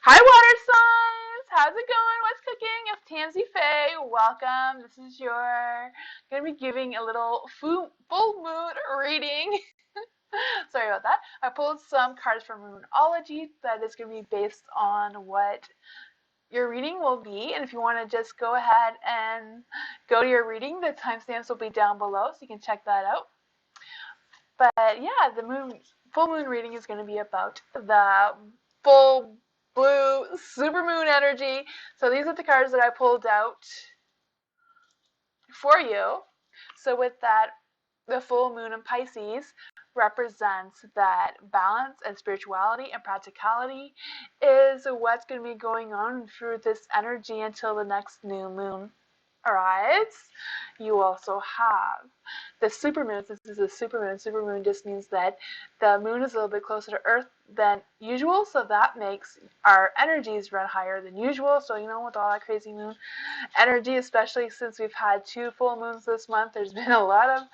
Hi, water signs! How's it going? What's cooking? It's tamsyfae. Welcome. This is gonna be giving a little full moon reading. Sorry about that. I pulled some cards from Moonology that is gonna be based on what your reading will be. And if you want to just go ahead and go to your reading, the timestamps will be down below, so you can check that out. But yeah, the full moon reading is going to be about the full blue supermoon energy. So these are the cards that I pulled out for you. So with that, the full moon in Pisces represents that balance and spirituality and practicality is what's going to be going on through this energy until the next new moon arrives. You also have the supermoon. This is a supermoon. Supermoon just means that the moon is a little bit closer to Earth than usual, so that makes our energies run higher than usual. So with all that crazy moon energy, especially since we've had 2 full moons this month, there's been a lot of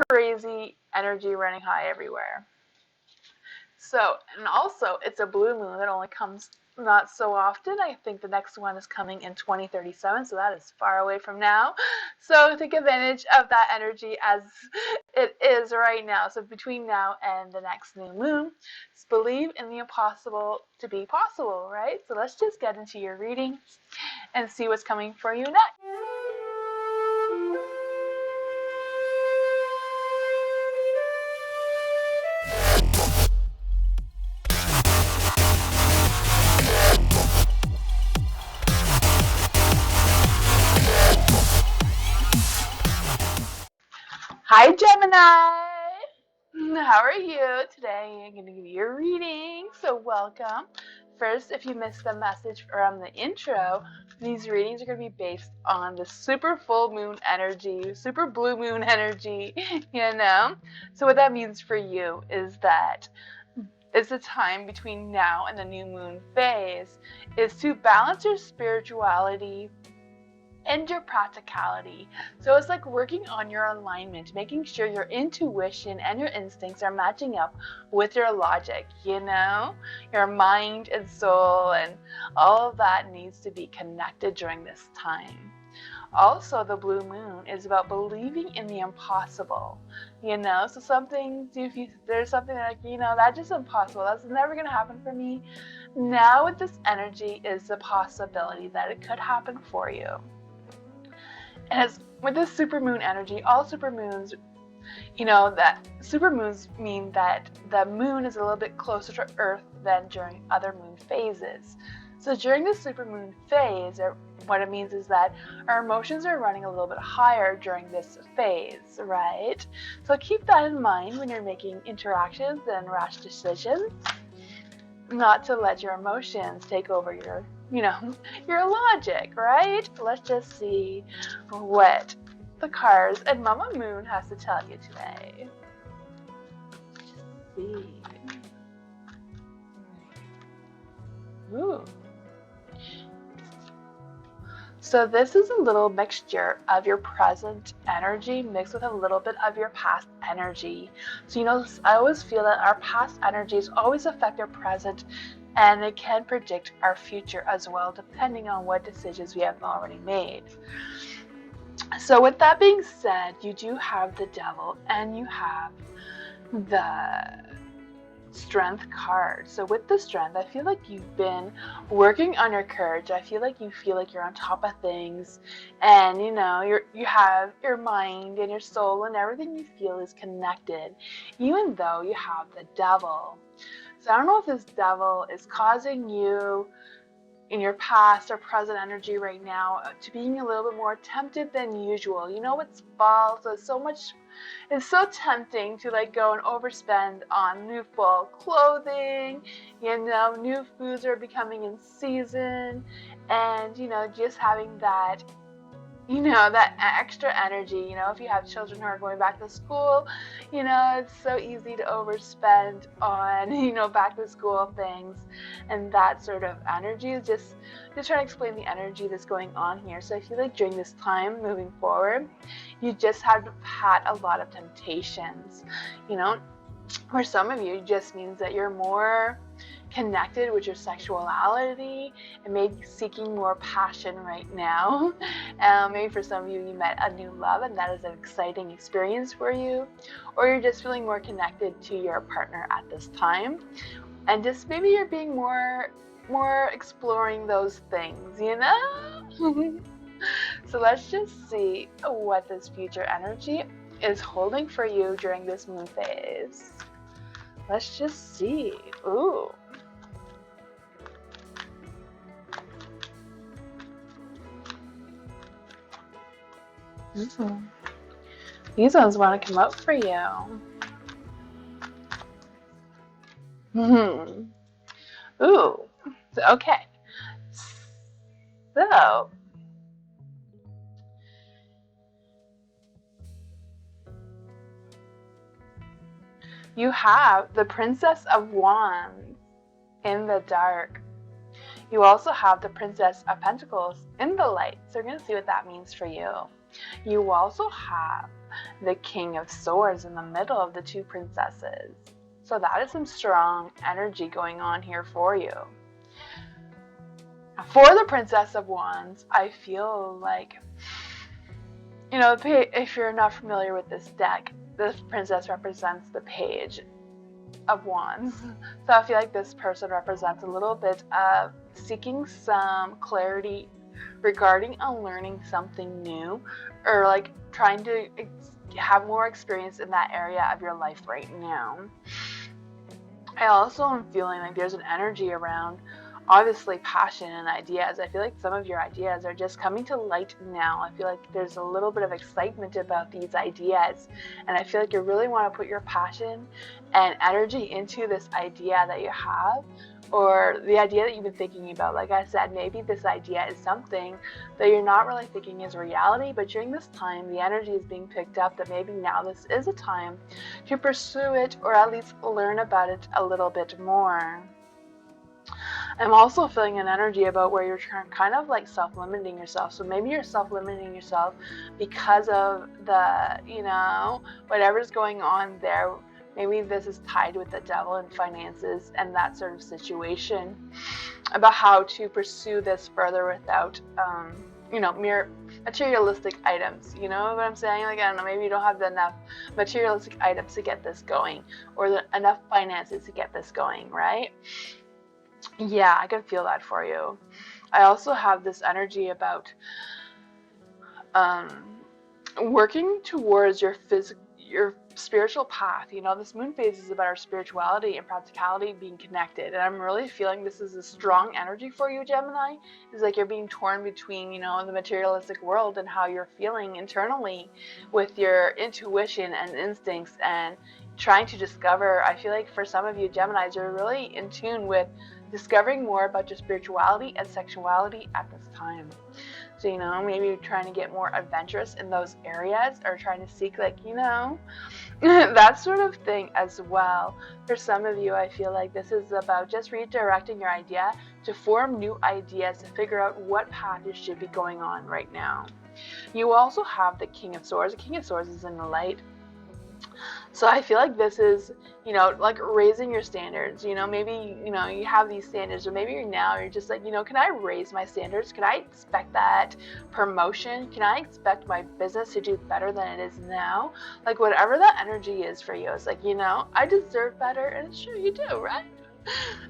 crazy energy running high everywhere. So, and also it's a blue moon that only comes not so often. I think the next one is coming in 2037, so that is far away from now. So take advantage of that energy as it is right now. So between now and the next new moon, just believe in the impossible to be possible, right? So let's just get into your reading and see what's coming for you next. Hi, Gemini! How are you? Today I'm going to give you a reading, so welcome. First, if you missed the message from the intro, these readings are going to be based on the super full moon energy, super blue moon energy, So what that means for you is that it's the time between now and the new moon phase is to balance your spirituality and your practicality. So it's like working on your alignment, making sure your intuition and your instincts are matching up with your logic, your mind and soul, and all of that needs to be connected during this time. Also, the blue moon is about believing in the impossible, so if there's something like, that's just impossible, that's never going to happen for me. Now with this energy is the possibility that it could happen for you. And with this supermoon energy, all supermoons, that supermoons mean that the moon is a little bit closer to Earth than during other moon phases. So during the supermoon phase, what it means is that our emotions are running a little bit higher during this phase, right? So keep that in mind when you're making interactions and rash decisions, not to let your emotions take over your logic, right? Let's just see what the cards and Mama Moon has to tell you today. Let's see. Ooh. So this is a little mixture of your present energy mixed with a little bit of your past energy. So I always feel that our past energies always affect our present, and it can predict our future as well, depending on what decisions we have already made. So with that being said, you do have the Devil and you have the Strength card. So with the Strength, I feel like you've been working on your courage. I feel like you're on top of things, and you have your mind and your soul and everything you feel is connected, even though you have the Devil. So I don't know if this Devil is causing you in your past or present energy right now to being a little bit more tempted than usual. It's fall, so it's so tempting to go and overspend on new fall clothing, new foods are becoming in season, and just having that that extra energy. If you have children who are going back to school, it's so easy to overspend on back to school things, and that sort of energy is just trying to explain the energy that's going on here. So I feel like during this time moving forward, you just have had a lot of temptations. For some of you, it just means that you're more connected with your sexuality and maybe seeking more passion right now. Maybe for some of you, you met a new love and that is an exciting experience for you, or you're just feeling more connected to your partner at this time, and just maybe you're being more exploring those things, you know? So let's just see what this future energy is holding for you during this moon phase. Let's just see. Ooh. These ones want to come out for you. Ooh. Okay. So you have the Princess of Wands in the dark. You also have the Princess of Pentacles in the light. So we're going to see what that means for you. You also have the King of Swords in the middle of the two princesses. So that is some strong energy going on here for you. For the Princess of Wands, I feel like, you know, if you're not familiar with this deck, this princess represents the Page of Wands. So I feel like this person represents a little bit of seeking some clarity regarding learning something new, or like trying to have more experience in that area of your life right now. I also am feeling like there's an energy around, obviously, passion and ideas. I feel like some of your ideas are just coming to light now. I feel like there's a little bit of excitement about these ideas, and I feel like you really want to put your passion and energy into this idea that you have, or the idea that you've been thinking about. Like I said, maybe this idea is something that you're not really thinking is reality, but during this time, the energy is being picked up that maybe now this is a time to pursue it, or at least learn about it a little bit more. I'm also feeling an energy about where you're kind of like self-limiting yourself. So maybe you're self-limiting yourself because of the, you know, whatever's going on there. Maybe this is tied with the devil and finances and that sort of situation, about how to pursue this further without, you know, mere materialistic items. You know what I'm saying? Like, I don't know, maybe you don't have enough materialistic items to get this going, or enough finances to get this going, right? Yeah, I can feel that for you. I also have this energy about working towards your spiritual path. You know, this moon phase is about our spirituality and practicality being connected, and I'm really feeling this is a strong energy for you, Gemini. It's like you're being torn between, you know, the materialistic world and how you're feeling internally with your intuition and instincts, and trying to discover. I feel like for some of you Geminis, you're really in tune with discovering more about your spirituality and sexuality at this time. So, you know, maybe you're trying to get more adventurous in those areas, or trying to seek, like, you know, that sort of thing as well. For some of you, I feel like this is about just redirecting your idea to form new ideas, to figure out what path you should be going on right now. You also have the King of Swords. The King of Swords is in the light. So I feel like this is, you know, like raising your standards. You know, maybe, you know, you have these standards, or maybe you're just like, you know, can I raise my standards? Can I expect that promotion? Can I expect my business to do better than it is now? Like, whatever that energy is for you, it's like, you know, I deserve better, and sure you do, right?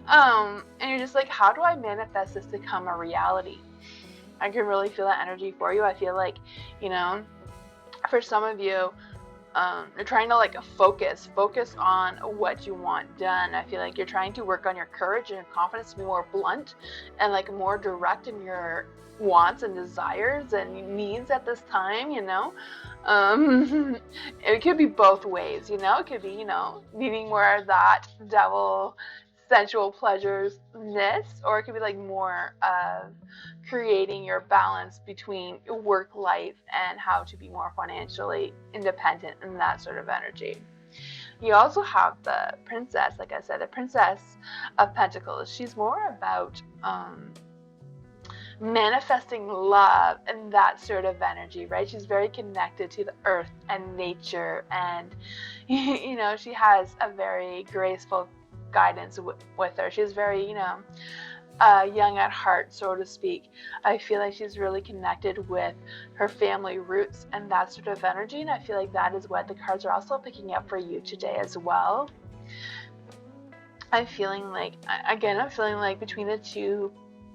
And you're just like, how do I manifest this to become a reality? I can really feel that energy for you. I feel like, you know, for some of you, you're trying to like focus on what you want done. I feel like you're trying to work on your courage and your confidence to be more blunt and like more direct in your wants and desires and needs at this time, you know. It could be both ways, you know. It could be, you know, needing more of that devil sensual pleasures-ness, or it could be like more of creating your balance between work life and how to be more financially independent, and that sort of energy. You also have the princess, like I said, the Princess of Pentacles. She's more about manifesting love and that sort of energy, right? She's very connected to the earth and nature, and you know, she has a very graceful guidance with her. She's very, you know, young at heart, so to speak. I feel like she's really connected with her family roots and that sort of energy, and I feel like that is what the cards are also picking up for you today as well. I'm feeling like, again, I'm feeling like between the two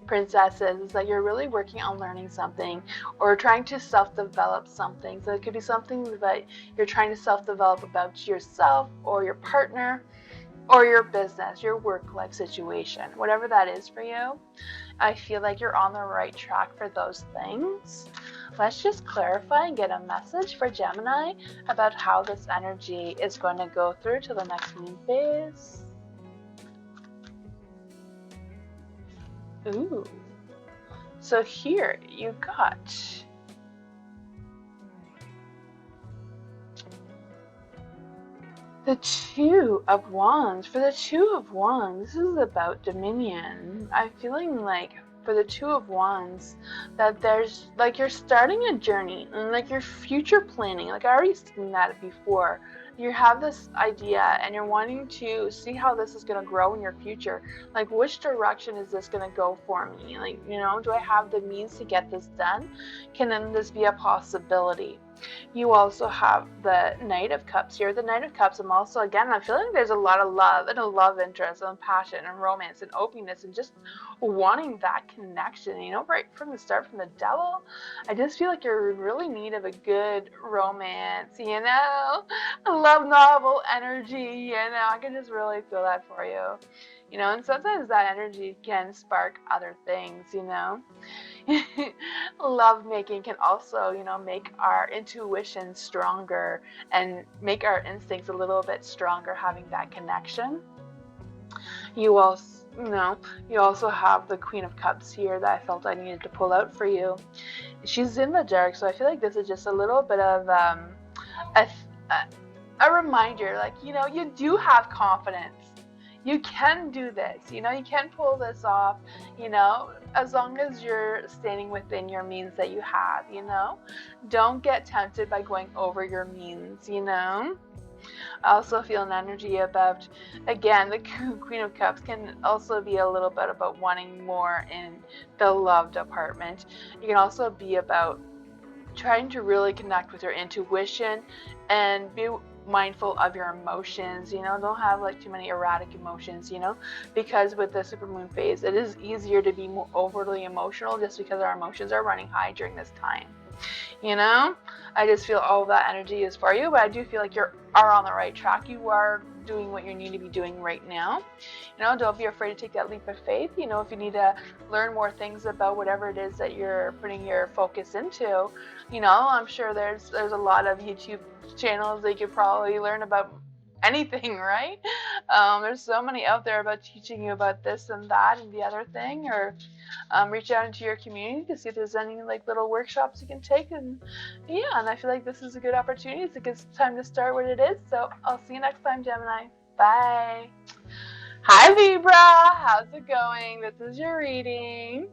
princesses is that you're really working on learning something or trying to self-develop something. So it could be something that you're trying to self-develop about yourself or your partner or your business, your work life situation, whatever that is for you. I feel like you're on the right track for those things. Let's just clarify and get a message for Gemini about how this energy is going to go through to the next moon phase. Ooh. So here you got the Two of Wands. For the Two of Wands, this is about dominion. I'm feeling like for the Two of Wands that there's like you're starting a journey and like your future planning. Like I already seen that before. You have this idea and you're wanting to see how this is going to grow in your future. Like which direction is this going to go for me? Like, you know, do I have the means to get this done? Can then this be a possibility? You also have the Knight of Cups here. The Knight of Cups, I'm also, again, I'm feeling like there's a lot of love and a love interest and passion and romance and openness and just wanting that connection, you know, right from the start, from the Devil. I just feel like you're in really need of a good romance, you know, a love novel energy, you know, I can just really feel that for you, you know, and sometimes that energy can spark other things, you know. Love making can also, you know, make our intuition stronger and make our instincts a little bit stronger having that connection. You also, you know, you also have the Queen of Cups here that I felt I needed to pull out for you. She's in the dark, so I feel like this is just a little bit of a reminder, like, you know, you do have confidence. You can do this, you know, you can pull this off, you know, as long as you're standing within your means that you have, you know. Don't get tempted by going over your means, you know. I also feel an energy about, again, the Queen of Cups can also be a little bit about wanting more in the love department. It can also be about trying to really connect with your intuition and be mindful of your emotions, you know. Don't have like too many erratic emotions, you know, because with the supermoon phase it is easier to be more overly emotional just because our emotions are running high during this time, you know. I just feel all that energy is for you, but I do feel like you are on the right track. You are doing what you need to be doing right now, you know. Don't be afraid to take that leap of faith, you know. If you need to learn more things about whatever it is that you're putting your focus into, you know, I'm sure there's a lot of YouTube channels that you could probably learn about anything, right? There's so many out there about teaching you about this and that and the other thing, or reach out into your community to see if there's any like little workshops you can take. And yeah, and I feel like this is a good opportunity. It's a good time to start what it is. So I'll see you next time, Gemini. Bye. Hi Libra, how's it going? This is your reading.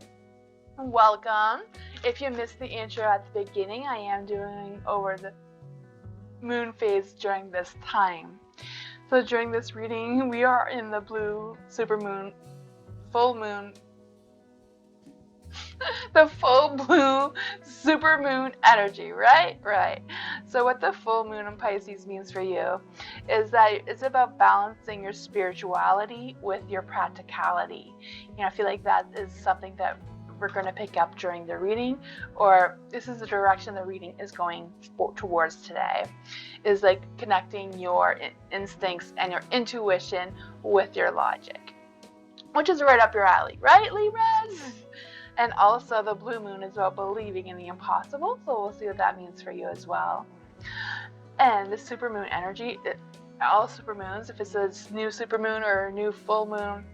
Welcome. If you missed the intro at the beginning, I am doing over the moon phase during this time. So during this reading, we are in the blue supermoon, full moon, the full blue supermoon energy, right? Right. So what the full moon in Pisces means for you is that it's about balancing your spirituality with your practicality. You know, I feel like that is something that we're going to pick up during the reading, or this is the direction the reading is going towards today, is like connecting your instincts and your intuition with your logic, which is right up your alley, right, Libras? And also the blue moon is about believing in the impossible, so we'll see what that means for you as well. And the supermoon energy, all supermoons, if it's a new supermoon or a new full moon,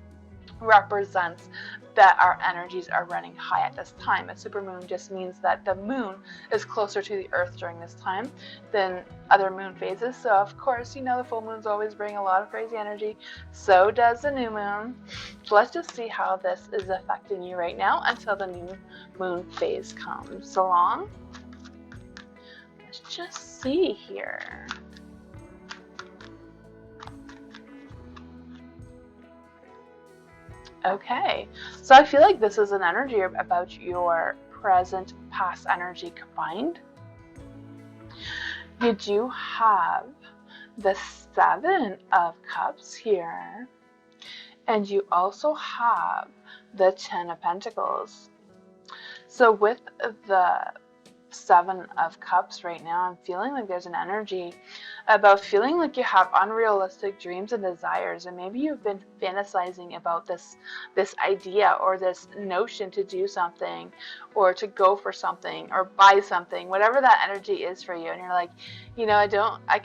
represents that our energies are running high at this time. A supermoon just means that the moon is closer to the earth during this time than other moon phases. So of course, you know, the full moons always bring a lot of crazy energy. So does the new moon. So let's just see how this is affecting you right now until the new moon phase comes along. Let's just see here. Okay, so I feel like this is an energy about your present, past energy combined. You do have the Seven of Cups here, and you also have the Ten of Pentacles. So with the Seven of Cups right now, I'm feeling like there's an energy about feeling like you have unrealistic dreams and desires, and maybe you've been fantasizing about this idea or this notion to do something or to go for something or buy something, whatever that energy is for you, and you're like, I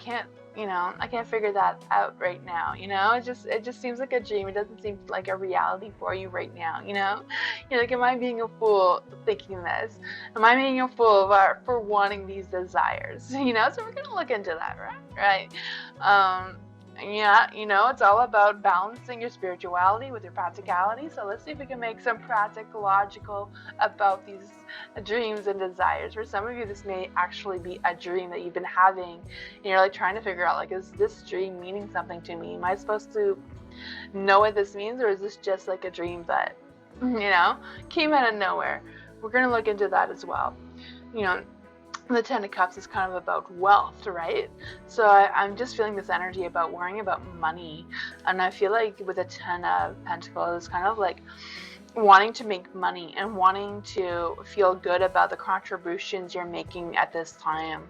can't figure that out right now. It just seems like a dream. It doesn't seem like a reality for you right now. You're like, am I being a fool thinking this? Am I being a fool for wanting these desires? So we're gonna look into that, right? It's all about balancing your spirituality with your practicality. So let's see if we can make some practical about these dreams and desires. For some of you, this may actually be a dream that you've been having, and you're like trying to figure out, like, is this dream meaning something to me? Am I supposed to know what this means, or is this just like a dream that came out of nowhere? We're gonna look into that as well. The Ten of Cups is kind of about wealth, right? So I'm just feeling this energy about worrying about money. And I feel like with the Ten of Pentacles, it's kind of like wanting to make money and wanting to feel good about the contributions you're making at this time.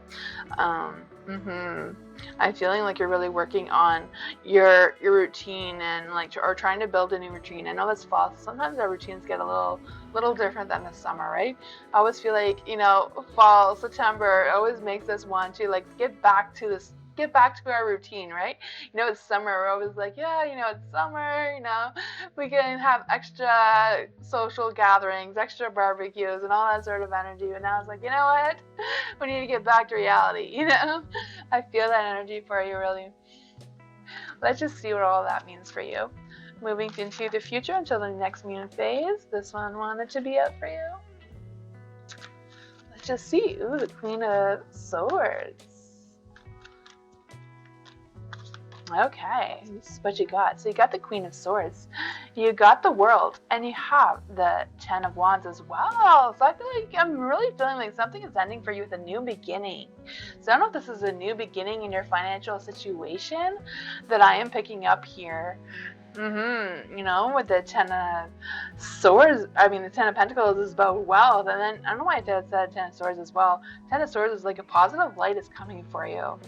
I'm feeling like you're really working on your routine and or trying to build a new routine. I know that's fall. Sometimes our routines get a little different than the summer, right? I always feel like, fall, September always makes us want to get back to our routine, right? It's summer. We're always like, yeah, it's summer, we can have extra social gatherings, extra barbecues, and all that sort of energy. And now it's like, you know what? We need to get back to reality, I feel that energy for you, really. Let's just see what all that means for you. Moving into the future until the next moon phase. This one wanted to be up for you. Let's just see. Ooh, the Queen of Swords. Okay, this is what you got. So you got the Queen of Swords, you got the World, and you have the Ten of Wands as well. So I feel like I'm really feeling like something is ending for you with a new beginning. So I don't know if this is a new beginning in your financial situation that I am picking up here. With the Ten of Swords, the Ten of Pentacles is about wealth, and then I don't know why I said Ten of Swords as well. Ten of Swords is like a positive light is coming for you.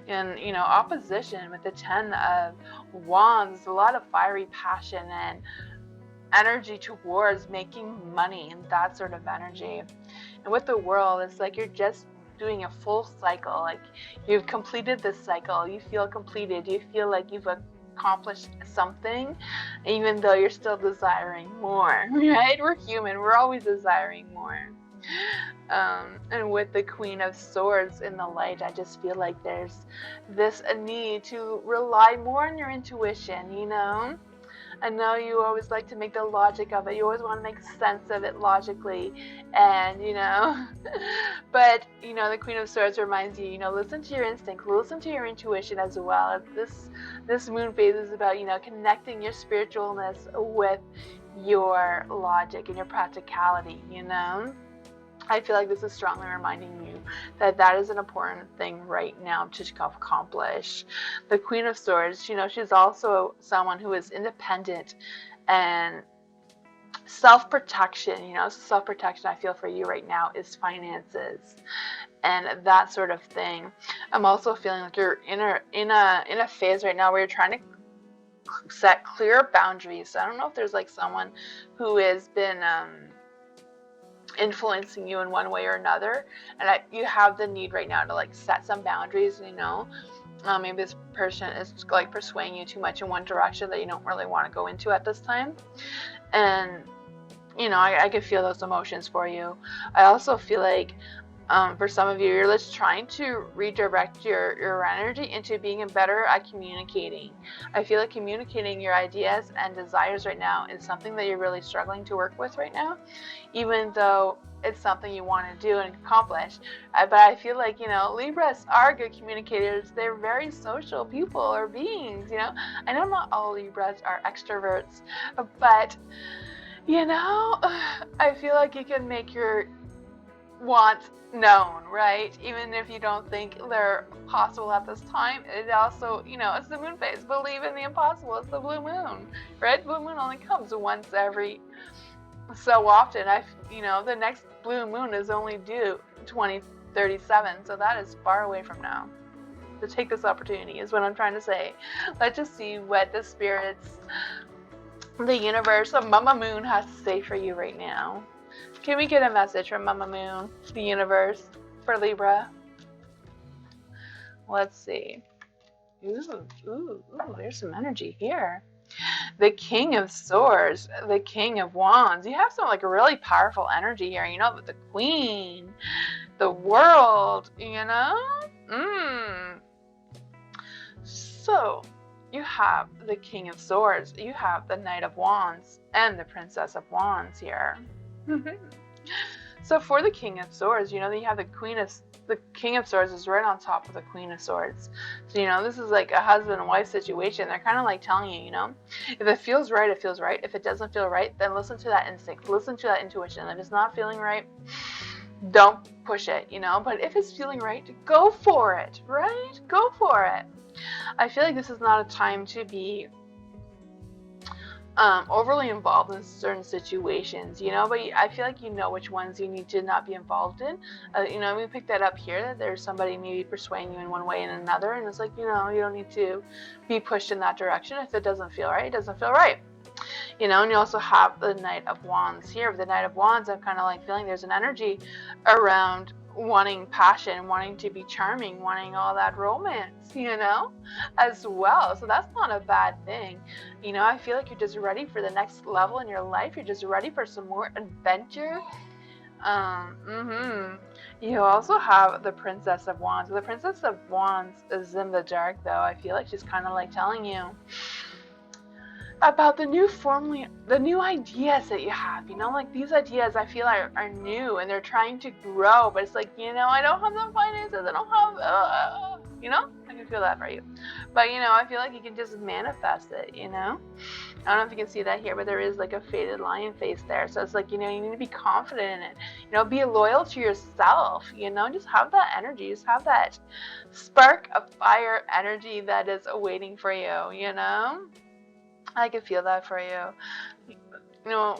And, opposition with the Ten of Wands, a lot of fiery passion and energy towards making money and that sort of energy. And with the World, it's like you're just doing a full cycle. Like you've completed this cycle. You feel completed. You feel like you've accomplished something, even though you're still desiring more, right? We're human. We're always desiring more. And with the Queen of Swords in the light, I just feel like there's this need to rely more on your intuition, I know you always like to make the logic of it. You always want to make sense of it logically. And, but, the Queen of Swords reminds you, listen to your instinct, listen to your intuition as well. This moon phase is about, connecting your spiritualness with your logic and your practicality, I feel like this is strongly reminding you that is an important thing right now to accomplish. The Queen of Swords, she's also someone who is independent and self-protection. Self-protection I feel for you right now is finances and that sort of thing. I'm also feeling like you're in a phase right now where you're trying to set clear boundaries. So I don't know if there's someone who has been influencing you in one way or another, and you have the need right now to set some boundaries. Maybe this person is persuading you too much in one direction that you don't really want to go into at this time, and I can feel those emotions for you. I also feel like For some of you, you're just trying to redirect your energy into being better at communicating. I feel like communicating your ideas and desires right now is something that you're really struggling to work with right now, even though it's something you want to do and accomplish. But I feel like, Libras are good communicators. They're very social people or beings, I know not all Libras are extroverts, but, I feel like you can make your wants known, right? Even if you don't think they're possible at this time. It also, it's the moon phase. Believe in the impossible. It's the blue moon, right? Blue moon only comes once every so often. The next blue moon is only due 2037, so that is far away from now. So take this opportunity is what I'm trying to say. Let's just see what the spirits, the universe, the Mama Moon has to say for you right now. Can we get a message from Mama Moon, the universe, for Libra? Let's see. Ooh, there's some energy here. The King of Swords, the King of Wands. You have some really powerful energy here, the Queen, the World, So, you have the King of Swords, you have the Knight of Wands, and the Princess of Wands here. So for the King of Swords, you have the King of Swords is right on top of the Queen of Swords. So, this is like a husband and wife situation. They're kind of telling you, if it feels right, it feels right. If it doesn't feel right, then listen to that instinct. Listen to that intuition. If it's not feeling right, don't push it, But if it's feeling right, go for it, right? Go for it. I feel like this is not a time to be overly involved in certain situations, but I feel like which ones you need to not be involved in. We picked that up here, that there's somebody maybe persuading you in one way and another, and it's like, you don't need to be pushed in that direction. If it doesn't feel right, it doesn't feel right. And you also have the Knight of Wands here. With the Knight of Wands, I'm kind of feeling there's an energy around wanting passion, wanting to be charming, wanting all that romance, as well. So that's not a bad thing. I feel like you're just ready for the next level in your life. You're just ready for some more adventure. You also have the Princess of Wands. The Princess of Wands is in the dark, though. I feel like she's kind of telling you about the new ideas that you have, these ideas I feel are new and they're trying to grow, but it's like, I don't have the finances, I don't have, I can feel that for you. But, I feel like you can just manifest it, I don't know if you can see that here, but there is a faded lion face there. So it's like, you need to be confident in it, be loyal to yourself, just have that energy, just have that spark of fire energy that is awaiting for you, I can feel that for you.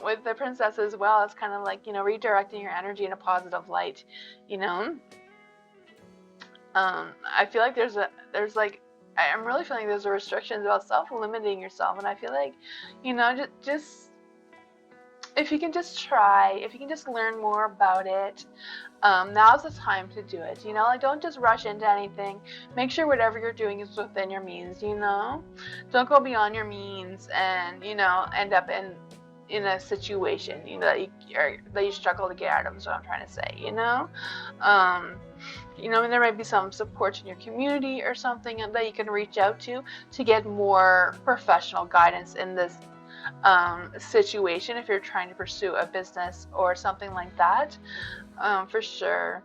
With the princess as well, it's kind of redirecting your energy in a positive light, I feel like I'm really feeling there's a restrictions about self-limiting yourself, and I feel like, just if you can just try, if you can just learn more about it, now's the time to do it. Don't just rush into anything. Make sure whatever you're doing is within your means. Don't go beyond your means and end up in a situation that you struggle to get out of. Is what I'm trying to say. And there might be some support in your community or something that you can reach out to get more professional guidance in this situation if you're trying to pursue a business or something like that, for sure.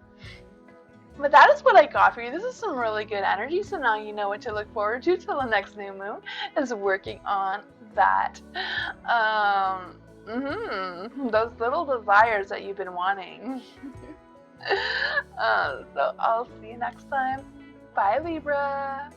But that is what I got for you. This is some really good energy, so now you know what to look forward to till the next new moon is working on that. Those little desires that you've been wanting. So I'll see you next time. Bye, Libra.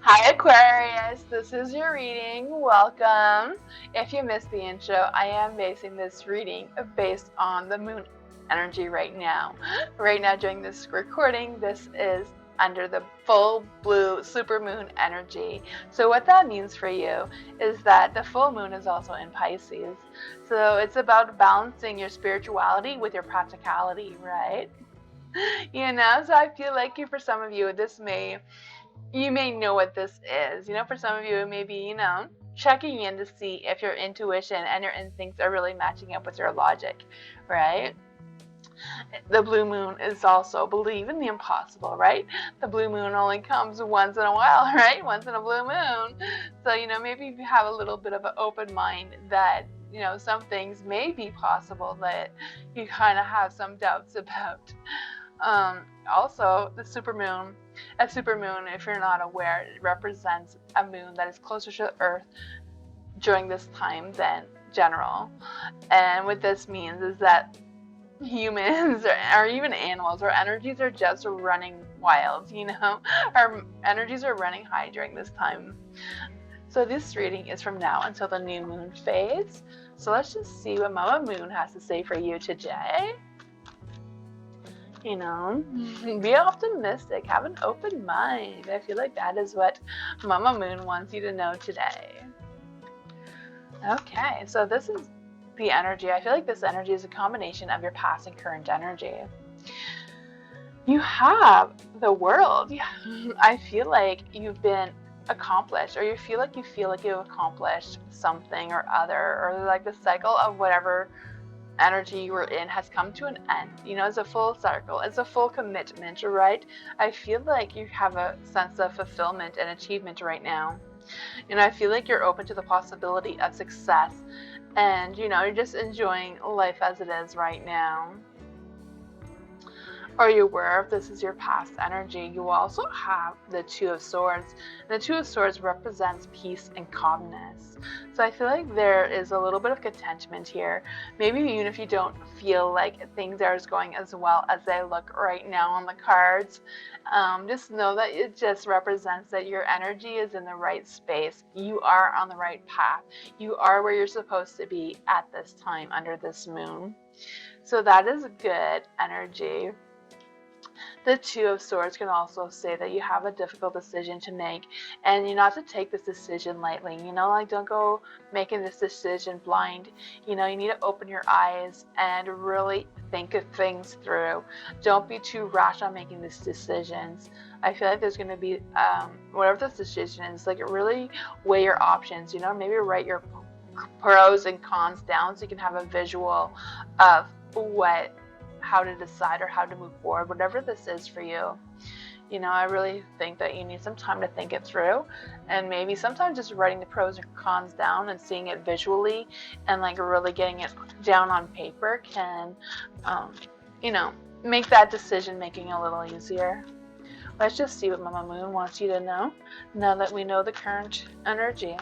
Hi, Aquarius. This is your reading. Welcome. If you missed the intro, I am basing this reading based on the moon energy right now. Right now, during this recording, this is under the full blue supermoon energy. So what that means for you is that the full moon is also in Pisces. So it's about balancing your spirituality with your practicality, right? So I feel like for some of you, you may know what this is. For some of you, it may be, checking in to see if your intuition and your instincts are really matching up with your logic, right? The blue moon is also believe in the impossible, right? The blue moon only comes once in a while, right? Once in a blue moon. So, maybe if you have a little bit of an open mind that, some things may be possible that you kind of have some doubts about. Also, the supermoon. A supermoon, if you're not aware, it represents a moon that is closer to the Earth during this time than general. And what this means is that humans or even animals, our energies are just running wild, our energies are running high during this time. So this reading is from now until the new moon phase. So let's just see what Mama Moon has to say for you today. Be optimistic, have an open mind. I feel like that is what Mama Moon wants you to know today. Okay, so this is the energy. I feel like this energy is a combination of your past and current energy. You have the World. I feel like you've been accomplished, or you feel like you've accomplished something or other, or like the cycle of whatever energy you were in has come to an end. It's a full circle. It's a full commitment, right? I feel like you have a sense of fulfillment and achievement right now. I feel like you're open to the possibility of success, and you're just enjoying life as it is right now. Are you aware if this is your past energy? You also have the Two of Swords. The Two of Swords represents peace and calmness. So I feel like there is a little bit of contentment here. Maybe even if you don't feel like things are going as well as they look right now on the cards, just know that it just represents that your energy is in the right space. You are on the right path. You are where you're supposed to be at this time under this moon. So that is good energy. The Two of Swords can also say that you have a difficult decision to make, and you not to take this decision lightly. Don't go making this decision blind. You need to open your eyes and really think of things through. Don't be too rash on making these decisions. I feel like there's going to be, whatever this decision is, like really weigh your options, maybe write your pros and cons down so you can have a visual of how to decide or how to move forward, whatever this is for you. I really think that you need some time to think it through, and maybe sometimes just writing the pros and cons down and seeing it visually and like really getting it down on paper can, make that decision making a little easier. Let's just see what Mama Moon wants you to know now that we know the current energy.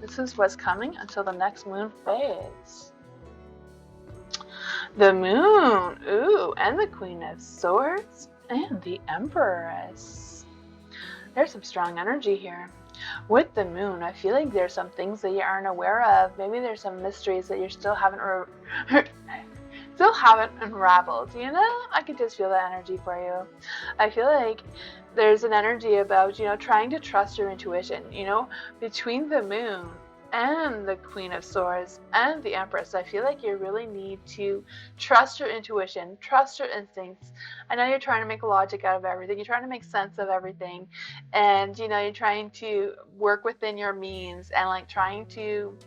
This is what's coming until the next moon phase. The Moon, and the Queen of Swords, and the Empress. There's some strong energy here. With the Moon, I feel like there's some things that you aren't aware of. Maybe there's some mysteries that you still haven't unraveled, I could just feel that energy for you. I feel like there's an energy about, trying to trust your intuition, between the Moon and the Queen of Swords and the Empress. I feel like you really need to trust your intuition, trust your instincts. I know you're trying to make logic out of everything. You're trying to make sense of everything. And, you're trying to work within your means and like trying to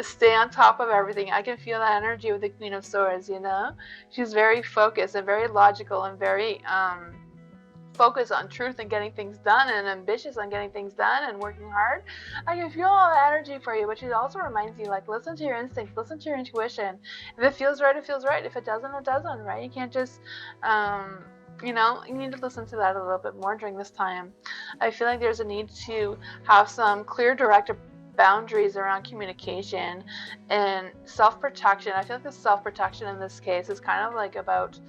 stay on top of everything. I can feel that energy with the Queen of Swords, She's very focused and very logical and very, focus on truth and getting things done and ambitious on getting things done and working hard. I can feel all the energy for you, but she also reminds you, like, listen to your instincts, listen to your intuition. If it feels right, it feels right. If it doesn't, it doesn't, right? You can't just, you need to listen to that a little bit more during this time. I feel like there's a need to have some clear, direct boundaries around communication and self-protection. I feel like the self-protection in this case is kind of like about,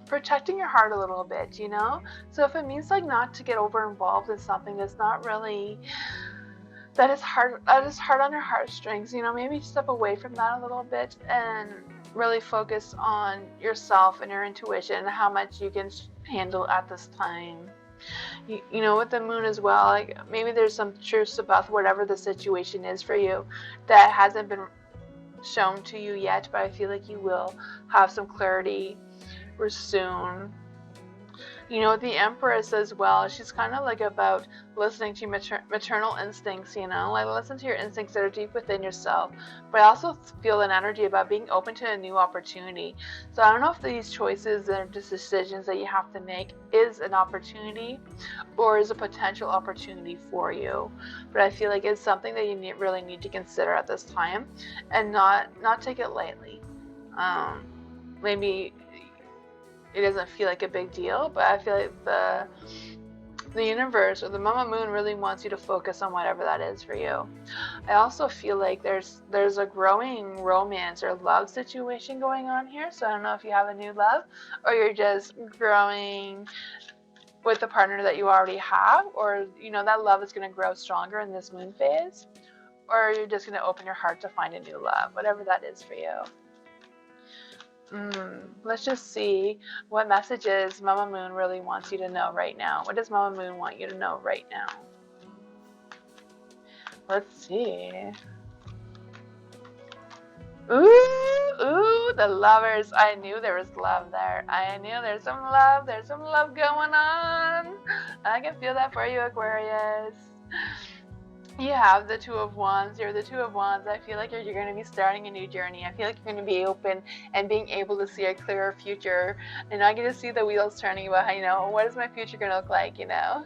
protecting your heart a little bit, So if it means like not to get over involved in something that's not really, that is hard on your heartstrings, maybe step away from that a little bit and really focus on yourself and your intuition and how much you can handle at this time. With the Moon as well, like maybe there's some truths about whatever the situation is for you that hasn't been shown to you yet, but I feel like you will have some clarity soon. You know, the Empress as well, she's kind of like about listening to maternal instincts, you know, like listen to your instincts that are deep within yourself. But I also feel an energy about being open to a new opportunity. So I don't know if these choices and just decisions that you have to make is an opportunity or is a potential opportunity for you. But I feel like it's something that you really need to consider at this time and not take it lightly. Maybe it doesn't feel like a big deal, but I feel like the universe or the Mama Moon really wants you to focus on whatever that is for you. I also feel like there's a growing romance or love situation going on here. So I don't know if you have a new love or you're just growing with the partner that you already have, or you know that love is going to grow stronger in this moon phase, or you're just going to open your heart to find a new love, whatever that is for you. Let's just see what messages Mama Moon really wants you to know right now. What does Mama Moon want you to know right now? Let's see. Ooh, the Lovers. I knew there was love there. I knew there's some love. There's some love going on. I can feel that for you, Aquarius. You have the Two of Wands. You're the Two of Wands. I feel like you're going to be starting a new journey. I feel like you're going to be open and being able to see a clearer future. And I get to see the wheels turning about how, you know, what is my future going to look like, you know?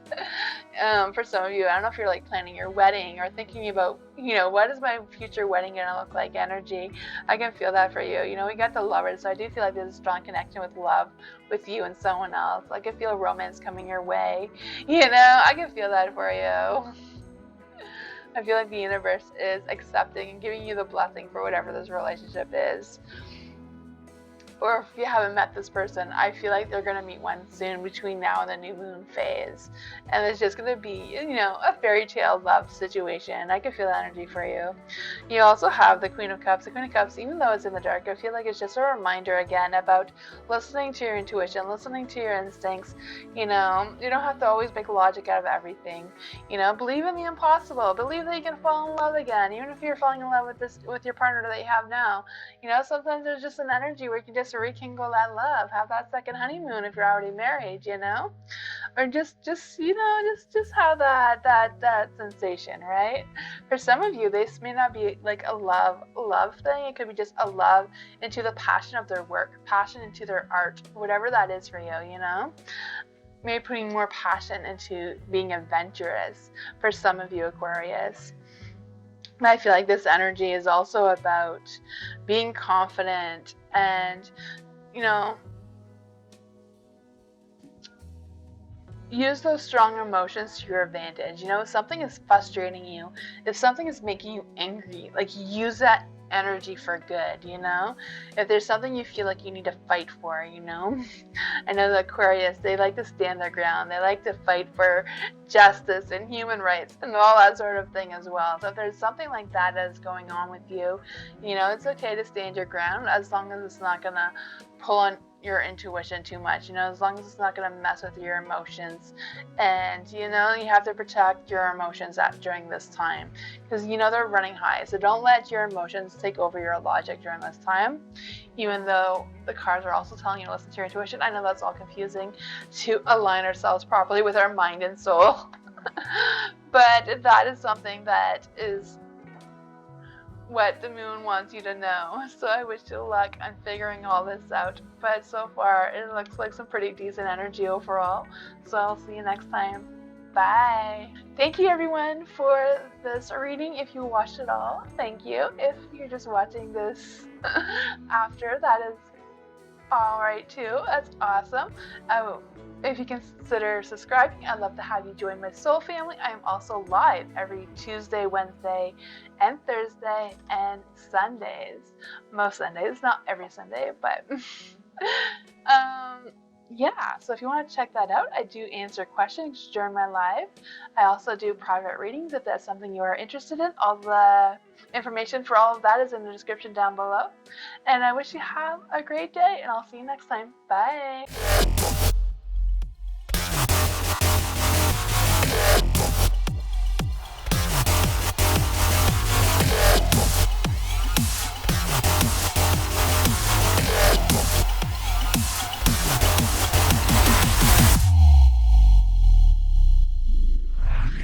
For some of you, I don't know if you're like planning your wedding or thinking about, you know, what is my future wedding going to look like energy. I can feel that for you. You know, we got the Lovers, so I do feel like there's a strong connection with love with you and someone else. I can feel romance coming your way. You know, I can feel that for you. I feel like the universe is accepting and giving you the blessing for whatever this relationship is. Or if you haven't met this person, I feel like they're going to meet one soon between now and the new moon phase. And it's just going to be, you know, a fairy tale love situation. I can feel the energy for you. You also have the Queen of Cups. The Queen of Cups, even though it's in the dark, I feel like it's just a reminder again about listening to your intuition, listening to your instincts. You know, you don't have to always make logic out of everything. You know, believe in the impossible. Believe that you can fall in love again, even if you're falling in love with your partner that you have now. You know, sometimes there's just an energy where you can just rekindle that love, have that second honeymoon if you're already married, you know, or just you know, just have that sensation, right? For some of you, this may not be like a love thing. It could be just a love into the passion of their work, passion into their art, whatever that is for you, you know. Maybe putting more passion into being adventurous for some of you, Aquarius. I feel like this energy is also about being confident and, you know, use those strong emotions to your advantage. You know, if something is frustrating you, if something is making you angry, like use that energy for good, you know? If there's something you feel like you need to fight for, you know? I know the Aquarius, they like to stand their ground. They like to fight for justice and human rights and all that sort of thing as well. So if there's something like that is going on with you, you know, it's okay to stand your ground as long as it's not gonna pull on your intuition too much, you know, as long as it's not going to mess with your emotions. And, you know, you have to protect your emotions during this time because, you know, they're running high. So don't let your emotions take over your logic during this time, even though the cards are also telling you to listen to your intuition. I know that's all confusing to align ourselves properly with our mind and soul. But that is something that is what the moon wants you to know. So I wish you luck on figuring all this out. But so far, it looks like some pretty decent energy overall. So I'll see you next time. Bye. Thank you everyone for this reading. If you watched it all, thank you. If you're just watching this after, that is alright too. That's awesome. If you consider subscribing, I'd love to have you join my soul family. I am also live every Tuesday, Wednesday, and Thursday, and Sundays. Most Sundays, not every Sunday, but yeah, so if you want to check that out, I do answer questions during my live. I also do private readings if that's something you are interested in. All the information for all of that is in the description down below. And I wish you have a great day, and I'll see you next time. Bye.